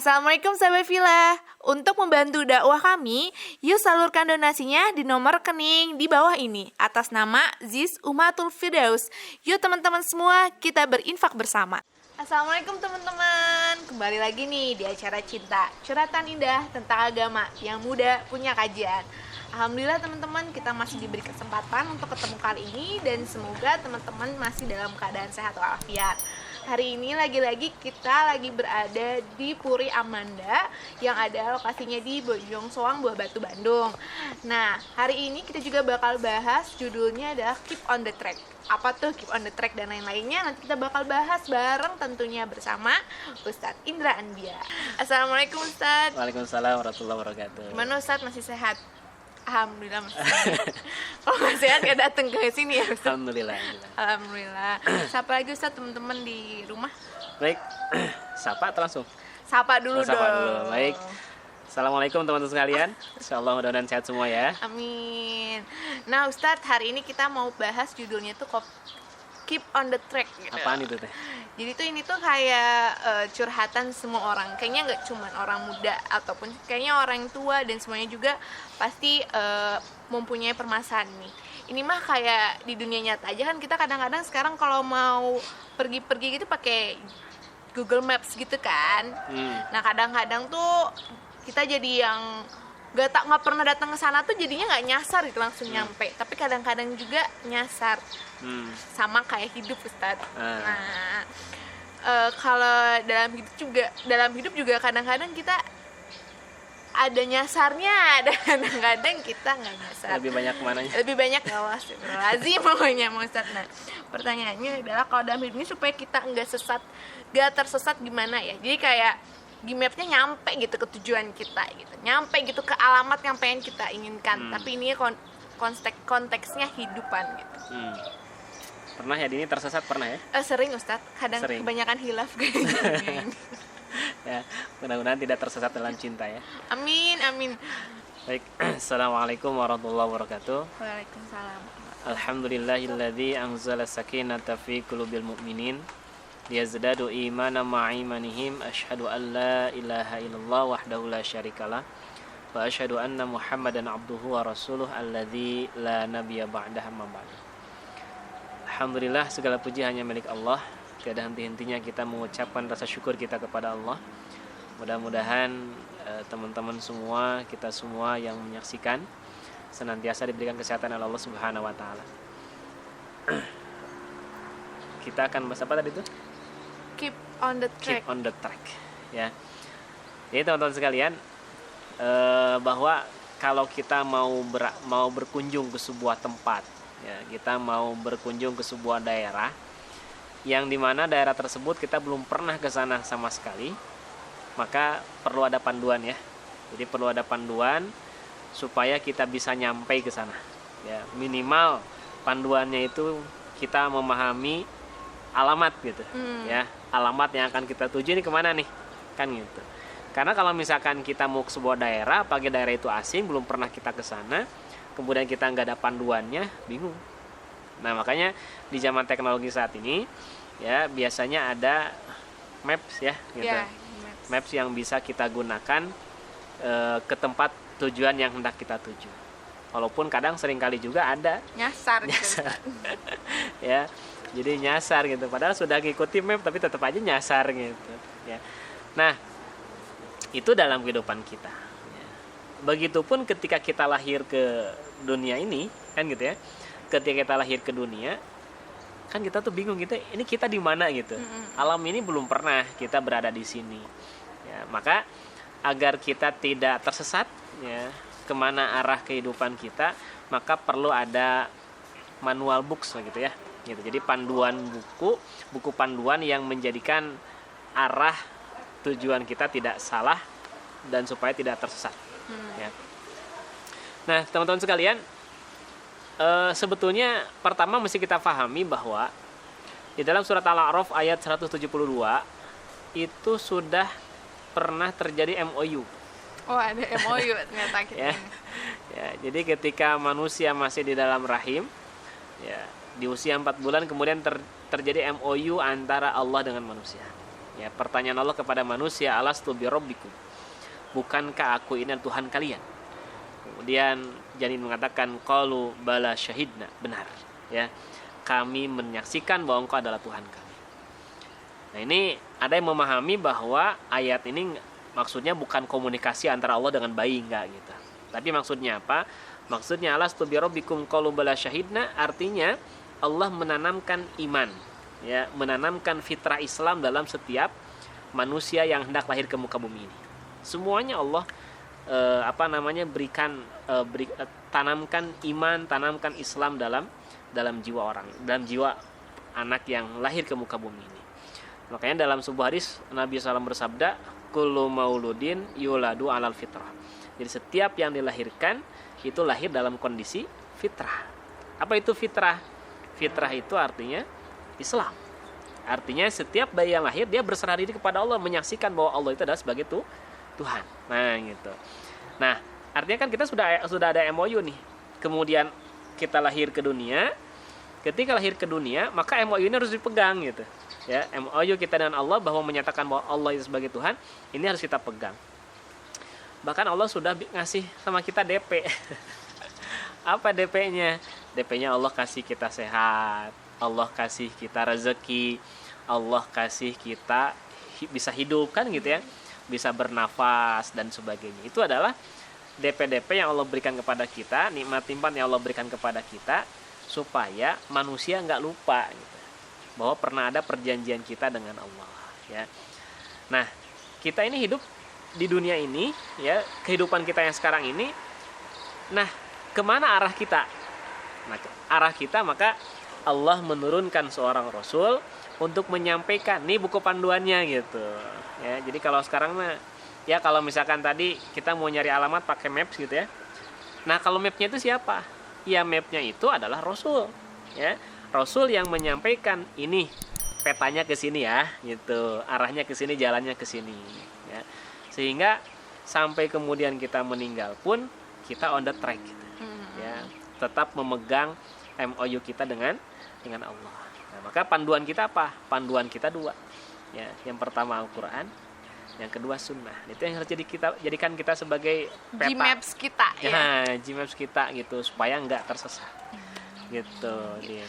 Assalamualaikum sahabat Villa. Untuk membantu dakwah kami, yuk salurkan donasinya di nomor rekening di bawah ini atas nama Ziz Umatul Firdaus. Yuk teman-teman semua, kita berinfak bersama. Assalamualaikum teman-teman. Kembali lagi nih di acara Cinta, curhatan indah tentang agama yang muda punya kajian. Alhamdulillah teman-teman, kita masih diberi kesempatan untuk ketemu kali ini dan semoga teman-teman masih dalam keadaan sehat walafiat. Hari ini lagi-lagi kita lagi berada di Puri Amanda yang ada lokasinya di Bojong Soang, Buah Batu, Bandung. Nah, hari ini kita juga bakal bahas judulnya adalah Keep on the Track. Apa tuh Keep on the Track dan lain-lainnya nanti kita bakal bahas bareng tentunya bersama Ustadz Indra Andia. Assalamualaikum Ustadz. Waalaikumsalam warahmatullahi wabarakatuh. Gimana Ustadz, masih sehat? Alhamdulillah masih sehat. Kalau nggak sehat gak datang ke sini ya Ustadz? Alhamdulillah. Sapa lagi Ustadz teman-teman di rumah? Baik, sapa atau langsung? Sapa dulu dong. Sapa dulu, baik. Assalamualaikum teman-teman sekalian. Insyaallah mudah-mudahan sehat semua ya. Amin. Nah Ustadz, hari ini kita mau bahas judulnya tuh Keep on the Track gitu. Apaan itu teh? Jadi tuh ini tuh kayak curhatan semua orang. Kayaknya nggak cuma orang muda ataupun kayaknya orang tua dan semuanya juga pasti mempunyai permasalahan nih. Ini mah kayak di dunia nyata aja kan, kita kadang-kadang sekarang kalau mau pergi-pergi gitu pakai Google Maps gitu kan. Nah kadang-kadang tuh kita jadi yang nggak pernah datang ke sana tuh jadinya nggak nyasar gitu langsung nyampe. Tapi kadang-kadang juga nyasar. Sama kayak hidup Ustadz. Nah kalau dalam hidup juga kadang-kadang kita ada nyasarnya, ada kadang-kadang kita nggak nyasar. Lebih banyak mananya? Lebih banyak lazim pokoknya Ustadz. Nah pertanyaannya adalah kalau dalam hidup ini supaya kita nggak tersesat gimana ya? Jadi kayak di mapnya nyampe gitu ke tujuan kita gitu, nyampe gitu ke alamat yang pengen kita inginkan. Tapi ini konteksnya hidupan gitu. Pernah ya Dini tersesat, pernah ya? Sering Ustadz, kadang sering. Kebanyakan hilaf kayaknya. Ya, mudah-mudahan tidak tersesat dalam cinta ya. Amin, amin. Baik, Assalamualaikum warahmatullahi wabarakatuh. Waalaikumsalam. Alhamdulillahilladzi anzala sakinata fi qulubil mu'minin liyazdadu imanan ma'a imanihim. Asyhadu an la ilaha illallah wahdahu la syarikalah wa asyhadu anna Muhammadan abduhu wa rasuluh alladzi la nabiyya ba'dahu amma ba'du. Alhamdulillah, segala puji hanya milik Allah. Tiada henti-hentinya kita mengucapkan rasa syukur kita kepada Allah. Mudah-mudahan teman-teman semua, kita semua yang menyaksikan senantiasa diberikan kesehatan oleh Allah Subhanahu wa taala. Kita akan bahas apa tadi itu? Keep on the track. Keep on the track, ya. Jadi teman-teman sekalian, bahwa kalau kita mau berkunjung ke sebuah tempat, ya, kita mau berkunjung ke sebuah daerah yang dimana daerah tersebut kita belum pernah ke sana sama sekali, maka perlu ada panduan ya. Jadi perlu ada panduan supaya kita bisa nyampe ke sana. Ya, minimal panduannya itu kita memahami alamat gitu. Ya, alamat yang akan kita tuju ini kemana nih, kan gitu. Karena kalau misalkan kita mau ke sebuah daerah, apalagi daerah itu asing, belum pernah kita ke sana, kemudian kita nggak ada panduannya, bingung. Nah makanya di zaman teknologi saat ini ya biasanya ada maps ya gitu. Yeah, maps yang bisa kita gunakan ke tempat tujuan yang hendak kita tuju. Walaupun kadang seringkali juga ada nyasar. Ya, jadi nyasar gitu. Padahal sudah ngikuti map tapi tetap aja nyasar gitu. Ya. Nah itu dalam kehidupan kita. Ya. Begitupun ketika kita lahir ke dunia ini kan gitu ya. Ketika kita lahir ke dunia, kan kita tuh bingung gitu, ini kita di mana gitu. Alam ini belum pernah kita berada di sini. Ya, maka agar kita tidak tersesat, ya, kemana arah kehidupan kita, maka perlu ada manual books gitu ya. Gitu. Jadi panduan buku panduan yang menjadikan arah tujuan kita tidak salah dan supaya tidak tersesat. Ya. Nah, teman-teman sekalian. Sebetulnya pertama mesti kita pahami bahwa di dalam surat Al-A'raf ayat 172 itu sudah pernah terjadi MOU. Oh ada MOU ternyata kita. Ya, jadi ketika manusia masih di dalam rahim, ya, di usia 4 bulan kemudian terjadi MOU antara Allah dengan manusia. Ya, pertanyaan Allah kepada manusia, alastu birabbikum, bukankah aku ini Tuhan kalian? Kemudian Janin mengatakan, qalu bala syahidna, benar, ya, kami menyaksikan bahwa engkau adalah Tuhan kami. Nah, ini ada yang memahami bahwa ayat ini maksudnya bukan komunikasi antara Allah dengan bayi, enggak gitu. Tapi maksudnya apa? Maksudnya alastu birabbikum qalu bala syahidna, artinya Allah menanamkan iman, ya, menanamkan fitrah Islam dalam setiap manusia yang hendak lahir ke muka bumi ini. Semuanya Allah tanamkan iman, tanamkan Islam dalam jiwa orang, dalam jiwa anak yang lahir ke muka bumi ini. Makanya dalam sebuah hadis Nabi SAW bersabda, kullu mauludin yuladu alal fitrah. Jadi setiap yang dilahirkan itu lahir dalam kondisi fitrah. Apa itu fitrah? Fitrah itu artinya Islam. Artinya setiap bayi yang lahir dia berserah diri kepada Allah, menyaksikan bahwa Allah itu adalah sebagai Tuhan. Nah, gitu. Nah, artinya kan kita sudah ada MOU nih. Kemudian kita lahir ke dunia. Ketika lahir ke dunia, maka MOU ini harus dipegang gitu. Ya, MOU kita dengan Allah bahwa menyatakan bahwa Allah itu sebagai Tuhan, ini harus kita pegang. Bahkan Allah sudah ngasih sama kita DP. Apa DP-nya? DP-nya Allah kasih kita sehat, Allah kasih kita rezeki, Allah kasih kita bisa hidup kan gitu ya, bisa bernafas dan sebagainya. Itu adalah DP-DP yang Allah berikan kepada kita, nikmat-nikmat yang Allah berikan kepada kita, supaya manusia nggak lupa gitu, bahwa pernah ada perjanjian kita dengan Allah, ya. Nah, kita ini hidup di dunia ini, ya, kehidupan kita yang sekarang ini. Nah, kemana arah kita? Nah, arah kita, maka Allah menurunkan seorang Rasul untuk menyampaikan, nih buku panduannya gitu. Ya, jadi kalau sekarang mah, ya kalau misalkan tadi kita mau nyari alamat pakai maps gitu ya. Nah, kalau mapnya itu siapa? Ya, mapnya itu adalah Rasul. Ya, Rasul yang menyampaikan, ini petanya ke sini ya, gitu. Arahnya ke sini, jalannya ke sini. Ya. Sehingga sampai kemudian kita meninggal pun kita on the track gitu. Ya, tetap memegang MOU kita dengan Allah. Nah, maka panduan kita apa? Panduan kita dua. Ya, yang pertama Al-Qur'an, yang kedua Sunnah. Itu yang harus jadikan kita sebagai peta. G-Maps kita ya. Ya, G-Maps kita gitu, supaya nggak tersesat. Gitu, Din.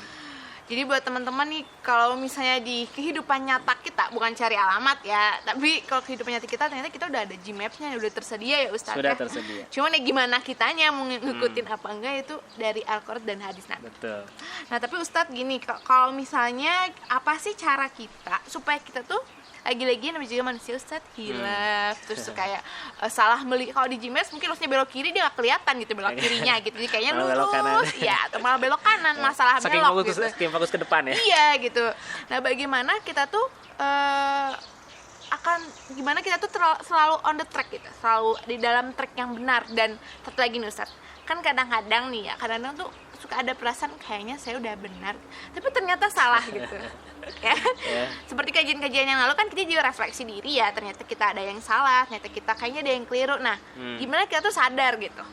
Jadi buat teman-teman nih, kalau misalnya di kehidupan nyata kita, bukan cari alamat ya, tapi kalau kehidupan nyata kita ternyata kita udah ada G-Maps-nya, udah tersedia ya Ustadz. Sudah ya? tersedia. Cuman ya gimana kitanya mau ngikutin apa enggak, itu dari Al-Quran dan hadis Nabi. Betul. Nah tapi Ustadz gini, kalau misalnya apa sih cara kita supaya kita tuh lagi-lagi namanya juga manusia Ustadz hilaf, terus kayak salah kalau di Gmaps mungkin harusnya belok kiri, dia nggak kelihatan gitu belok kirinya gitu, jadi kayaknya lurus ya, atau malah belok kanan, masalah saking belok fokus, gitu. saking fokus ke depan ya. Iya gitu. Nah bagaimana kita tuh gimana kita tuh selalu on the track gitu, selalu di dalam track yang benar. Dan satu lagi nih Ustadz, kan kadang-kadang nih ya, kadang-kadang tuh suka ada perasaan kayaknya saya udah benar tapi ternyata salah gitu. Ya. Seperti kajian-kajian yang lalu kan kita juga refleksi diri ya, ternyata kita ada yang salah, ternyata kita kayaknya ada yang keliru. Nah gimana kita tuh sadar gitu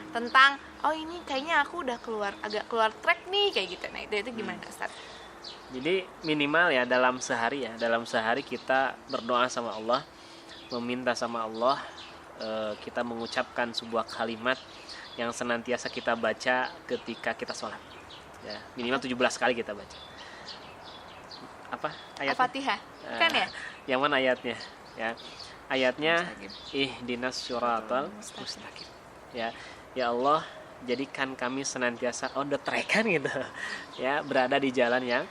tentang oh ini kayaknya aku udah agak keluar track nih kayak gitu. Nah itu gimana Ustaz? Jadi minimal ya dalam sehari kita berdoa sama Allah, meminta sama Allah, kita mengucapkan sebuah kalimat yang senantiasa kita baca ketika kita sholat ya, minimal 17 kali kita baca. Apa ayatnya? Al-Fatihah kan ya? Yang mana ayatnya? Ya, ayatnya ihdinas syiratal mustaqim. Ya Allah, jadikan kami senantiasa on the track kan gitu. Ya, berada di jalan yang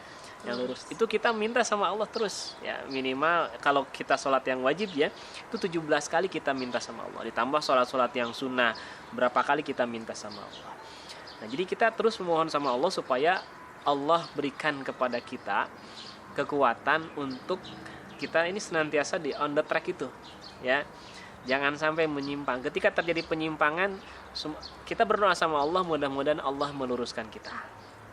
lurus. Itu kita minta sama Allah terus. Ya, minimal kalau kita sholat yang wajib ya, itu 17 kali kita minta sama Allah. Ditambah sholat-sholat yang sunnah, berapa kali kita minta sama Allah. Nah, jadi kita terus memohon sama Allah supaya Allah berikan kepada kita kekuatan untuk kita ini senantiasa di on the track itu. Ya. Jangan sampai menyimpang. Ketika terjadi penyimpangan, kita berdoa sama Allah, mudah-mudahan Allah meluruskan kita.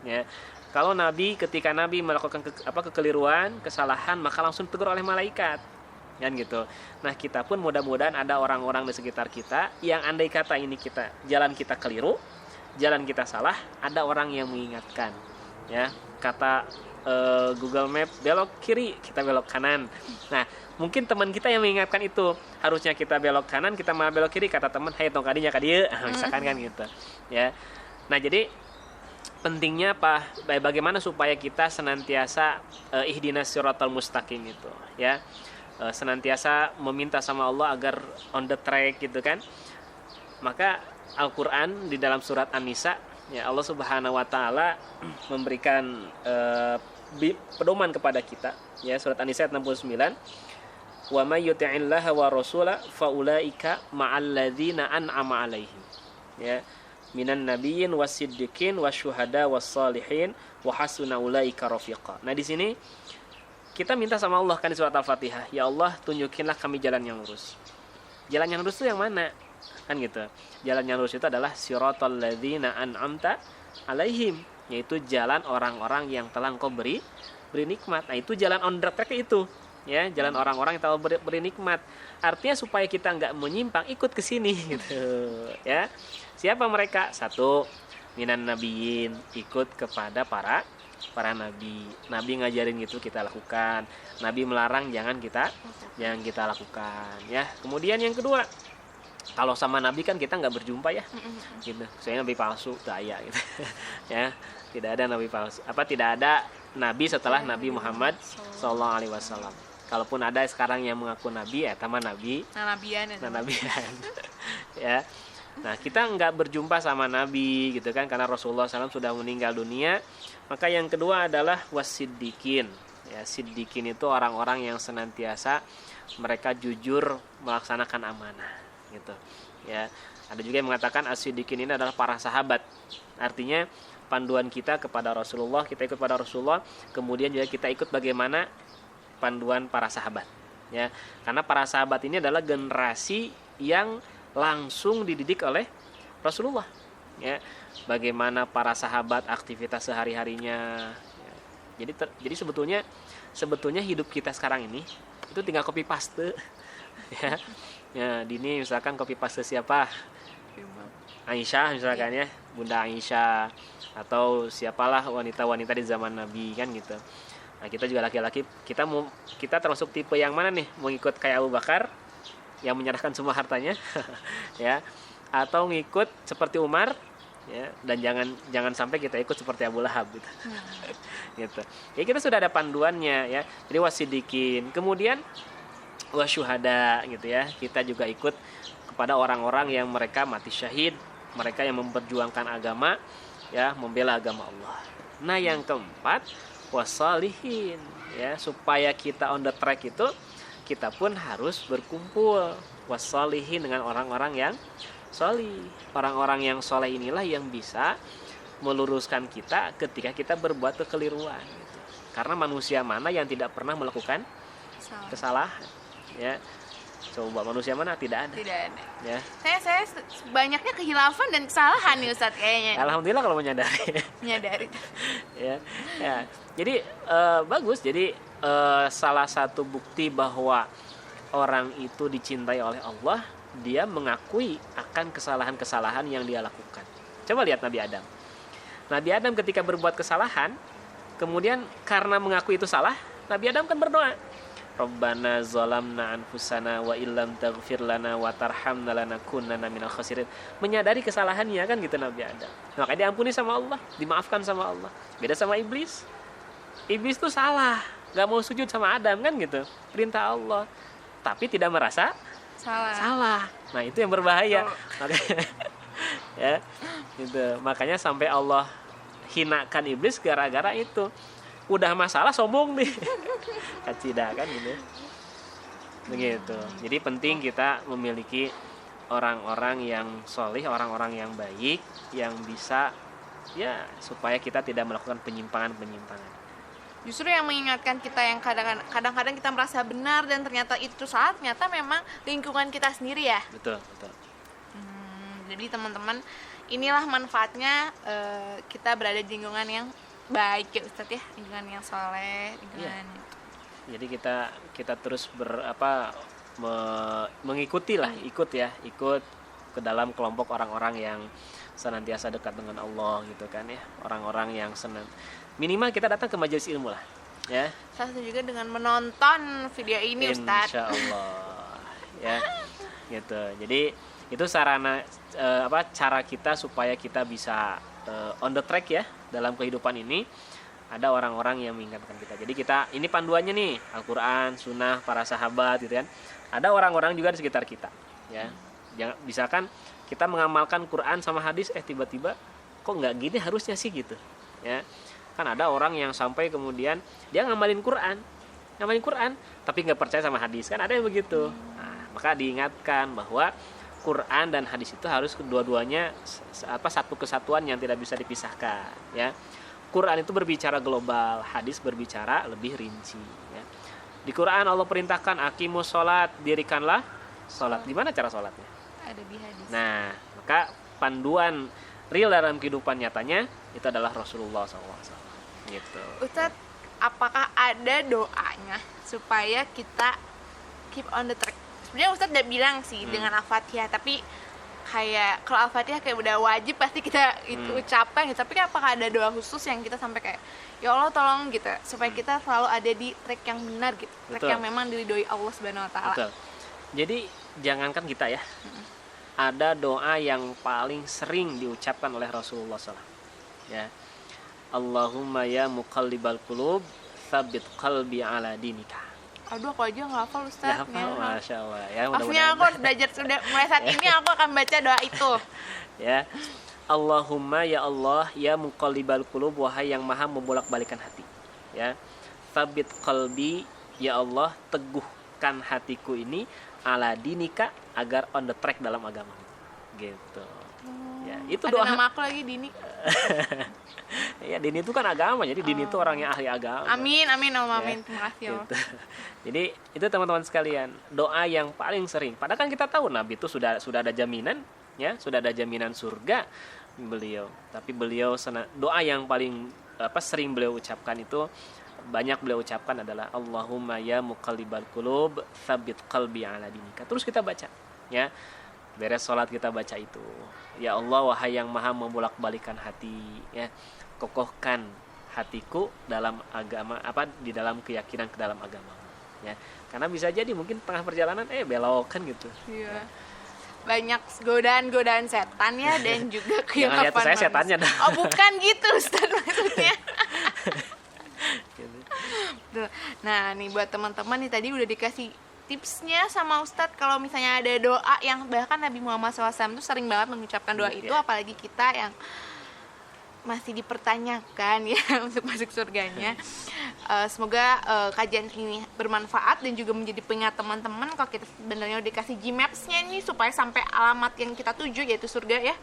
Ya. Kalau ketika Nabi melakukan kekeliruan, kesalahan, maka langsung ditegur oleh malaikat. Kan gitu. Nah, kita pun mudah-mudahan ada orang-orang di sekitar kita yang andai kata ini jalan kita keliru, jalan kita salah, ada orang yang mengingatkan. Ya, kata Google Map belok kiri, kita belok kanan. Nah, mungkin teman kita yang mengingatkan itu, harusnya kita belok kanan, kita malah belok kiri, kata teman, "Hai tong kadinya ka dieu." Misalkan kan gitu. Ya. Nah, jadi pentingnya apa? Bagaimana supaya kita senantiasa ihdinas siratal mustaqim itu, ya. Senantiasa meminta sama Allah agar on the track gitu kan. Maka Al-Qur'an di dalam surat An-Nisa, ya, Allah Subhanahu wa taala memberikan pedoman kepada kita, ya, surat An-Nisa ayat 69. Wa may yuti'illaha wa rasula faulaika ma'al ladzina an'ama 'alaihim, ya, minan nabiyyin wasiddiqin wasyuhada wassalihin wa hasuna ulaika rafiqa. Nah, di sini kita minta sama Allah kan di surat Al-Fatihah, ya Allah, tunjukinlah kami jalan yang lurus. Jalan yang lurus itu yang mana? Kan gitu. Jalan yang lurus itu adalah siratal ladzina an'amta 'alaihim, yaitu jalan orang-orang yang telah Engkau beri nikmat. Nah, itu jalan on the track itu, ya, jalan orang-orang yang telah beri nikmat. Artinya supaya kita nggak menyimpang, ikut ke sini gitu, ya. Siapa mereka? Satu, minan nabiyyin, ikut kepada para nabi. Nabi ngajarin gitu kita lakukan. Nabi melarang jangan kita lakukan, ya. Kemudian yang kedua, kalau sama nabi kan kita nggak berjumpa ya, gitu. Soalnya nabi palsu, daya gitu. Ya, tidak ada nabi palsu. Tidak ada nabi setelah Nabi Muhammad SAW. Kalaupun ada sekarang yang mengaku nabi, ya taman nabi. Nabian. Ya. Nah, kita nggak berjumpa sama nabi gitu kan, karena Rasulullah SAW sudah meninggal dunia. Maka yang kedua adalah wasiddiqin. Ya, siddiqin itu orang-orang yang senantiasa mereka jujur melaksanakan amanah, gitu. Ya, ada juga yang mengatakan as-siddiqin ini adalah para sahabat. Artinya panduan kita kepada Rasulullah, kita ikut pada Rasulullah, kemudian juga kita ikut bagaimana panduan para sahabat, ya. Karena para sahabat ini adalah generasi yang langsung dididik oleh Rasulullah, ya. Bagaimana para sahabat aktivitas sehari-harinya, ya. Jadi sebetulnya hidup kita sekarang ini itu tinggal copy paste, ya. Ya, Dini misalkan copy paste siapa? Aisyah misalkan, ya, Bunda Aisyah, atau siapalah wanita-wanita di zaman Nabi kan gitu. Nah, kita juga laki-laki, kita termasuk tipe yang mana nih? Mau ikut kayak Abu Bakar yang menyerahkan semua hartanya, ya, atau ngikut seperti Umar, ya, dan jangan sampai kita ikut seperti Abu Lahab gitu. Gitu. Ya, kita sudah ada panduannya, ya. Jadi wasidikin, kemudian wasyuhada gitu, ya. Kita juga ikut kepada orang-orang yang mereka mati syahid, mereka yang memperjuangkan agama, ya, membela agama Allah. Nah, yang keempat, wasalihin, ya, supaya kita on the track itu kita pun harus berkumpul wasalihin dengan orang-orang yang solih. Orang-orang yang soleh inilah yang bisa meluruskan kita ketika kita berbuat kekeliruan, gitu. Karena manusia mana yang tidak pernah melakukan kesalahan, ya. Coba manusia mana tidak ada. Ya. Saya banyaknya kehilafan dan kesalahan nih Ustadz kayaknya. Alhamdulillah kalau menyadari. Ya. Jadi bagus. Jadi salah satu bukti bahwa orang itu dicintai oleh Allah, dia mengakui akan kesalahan-kesalahan yang dia lakukan. Coba lihat Nabi Adam. Nabi Adam ketika berbuat kesalahan, kemudian karena mengakui itu salah, Nabi Adam kan berdoa, Rabbana zalamna anfusana wa illam taghfir lana wa tarhamna lanakunanna minal khasirin. Menyadari kesalahannya kan gitu Nabi Adam. Maka diampuni sama Allah, dimaafkan sama Allah. Beda sama iblis. Iblis tuh salah, enggak mau sujud sama Adam kan gitu. Perintah Allah, tapi tidak merasa salah. Nah, itu yang berbahaya. Makanya ya, gitu. Makanya sampai Allah hinakan iblis gara-gara itu. Udah masalah sombong nih. Kacida kan gitu. Begitu. Jadi penting kita memiliki orang-orang yang solih, orang-orang yang baik, yang bisa, ya, supaya kita tidak melakukan penyimpangan-penyimpangan. Justru yang mengingatkan kita yang kadang-kadang kita merasa benar dan ternyata itu salah, ternyata memang lingkungan kita sendiri, ya. Betul. Jadi teman-teman, inilah manfaatnya kita berada di lingkungan yang baik, ya Ustadz, ya, lingkungan yang soleh, lingkungan. Ya. Jadi kita terus mengikuti lah, ikut ke dalam kelompok orang-orang yang senantiasa dekat dengan Allah gitu kan ya. Orang-orang yang minimal kita datang ke majelis ilmu lah ya. Salah satu juga dengan menonton video ini Ustadz. Insya Allah ya gitu. Jadi itu sarana cara kita supaya kita bisa on the track ya dalam kehidupan ini. Ada orang-orang yang mengingatkan kita. Jadi kita ini panduannya nih, Al-Quran, Sunnah, para sahabat gitu kan. Ada orang-orang juga di sekitar kita ya. Jangan, misalkan kita mengamalkan Quran sama hadis, tiba-tiba kok nggak gini harusnya sih gitu ya. Kan ada orang yang sampai kemudian dia ngamalin Quran tapi nggak percaya sama hadis, kan ada yang begitu. Nah, maka diingatkan bahwa Quran dan hadis itu harus kedua-duanya satu kesatuan yang tidak bisa dipisahkan ya. Quran itu berbicara global, hadis berbicara lebih rinci ya. Di Quran Allah perintahkan aqimus sholat, dirikanlah sholat. Di mana cara sholatnya? Ada di hadis. Nah, maka panduan real dalam kehidupan nyatanya itu adalah Rasulullah SAW gitu. Ustadz, apakah ada doanya supaya kita keep on the track? Sebenarnya Ustadz udah bilang sih dengan Al-Fatihah, tapi kayak kalau Al-Fatihah kayak udah wajib pasti kita itu ucapkan gitu. Tapi apakah ada doa khusus yang kita sampai kayak ya Allah tolong gitu supaya kita selalu ada di track yang benar gitu, track Betul. yang memang diridhoi Allah Subhanahu wa taala. Betul. Jadi jangankan kita ya. Ada doa yang paling sering diucapkan oleh Rasulullah SAW ya. Allahumma ya muqallibal qulub tsabbit qalbi ala dinika. Aduh, aku aja nggak hafal Ustadz. Ya, hafal, Masya Allah ya. Maafnya aku harus belajar sudah mulai saat ini aku akan baca doa itu. Ya. Allahumma ya Allah ya muqallibal qulub, wahai yang maha membolak-balikan hati ya. Tsabbit qalbi, ya Allah teguhkan hatiku ini ala dinika, agar on the track dalam agama gitu. Ya, itu ada doa. nama aku lagi Dini. Ya, Dini itu kan agama, jadi Dini itu orang yang ahli agama. Amin, amin, Ya, amin. Terima kasih ya Allah. gitu. Jadi itu teman-teman sekalian, doa yang paling sering. Padahal kan kita tahu Nabi itu sudah ada jaminan ya, sudah ada jaminan surga beliau. Tapi beliau doa yang paling sering beliau ucapkan itu, banyak beliau ucapkan adalah Allahumma ya muqallibal qulub tsabbit qalbi ala dinika. Terus kita baca ya. Beres sholat kita baca itu. Ya Allah, wahai yang maha membolak-balikan hati ya, kokohkan hatiku dalam agama di dalam keyakinan ke dalam agama ya. Karena bisa jadi mungkin tengah perjalanan belok kan gitu. Iya. Banyak godaan-godaan setan ya, dan juga Jangan lihat kehilapan saya setannya dah. Oh, bukan gitu Ustaz maksudnya. Gitu. Tuh. Nah, nih buat teman-teman nih tadi udah dikasih tipsnya sama Ustadz kalau misalnya ada doa yang bahkan Nabi Muhammad SAW tuh sering banget mengucapkan doa itu, apalagi kita yang masih dipertanyakan ya untuk masuk surganya. Semoga kajian ini bermanfaat dan juga menjadi pengingat teman-teman kalau kita sebenarnya udah dikasih Gmaps-nya ini supaya sampai alamat yang kita tuju yaitu surga ya.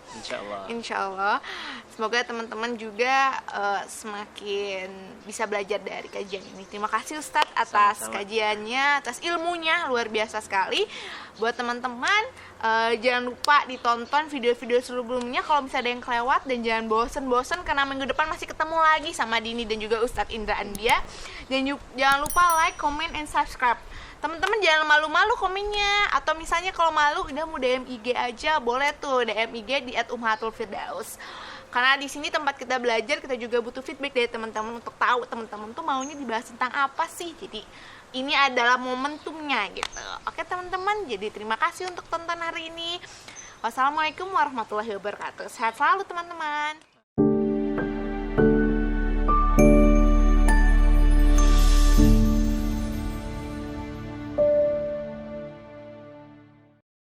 Insya Allah. Semoga teman-teman juga semakin bisa belajar dari kajian ini. Terima kasih Ustadz atas kajiannya, atas ilmunya, luar biasa sekali. Buat teman-teman jangan lupa ditonton video-video sebelumnya kalau misalnya ada yang kelewat, dan jangan bosen-bosen karena minggu depan masih ketemu lagi sama Dini dan juga Ustadz Indra Andia. Dan jangan lupa like, comment, and subscribe. Teman-teman jangan malu-malu komennya, atau misalnya kalau malu udah mau DM IG aja boleh tuh, DM IG di @ummahatulfirdaus. Karena di sini tempat kita belajar, kita juga butuh feedback dari teman-teman untuk tahu teman-teman tuh maunya dibahas tentang apa sih. Jadi ini adalah momentumnya gitu. Oke teman-teman, jadi terima kasih untuk tonton hari ini. Wassalamualaikum warahmatullahi wabarakatuh. Sehat selalu teman-teman.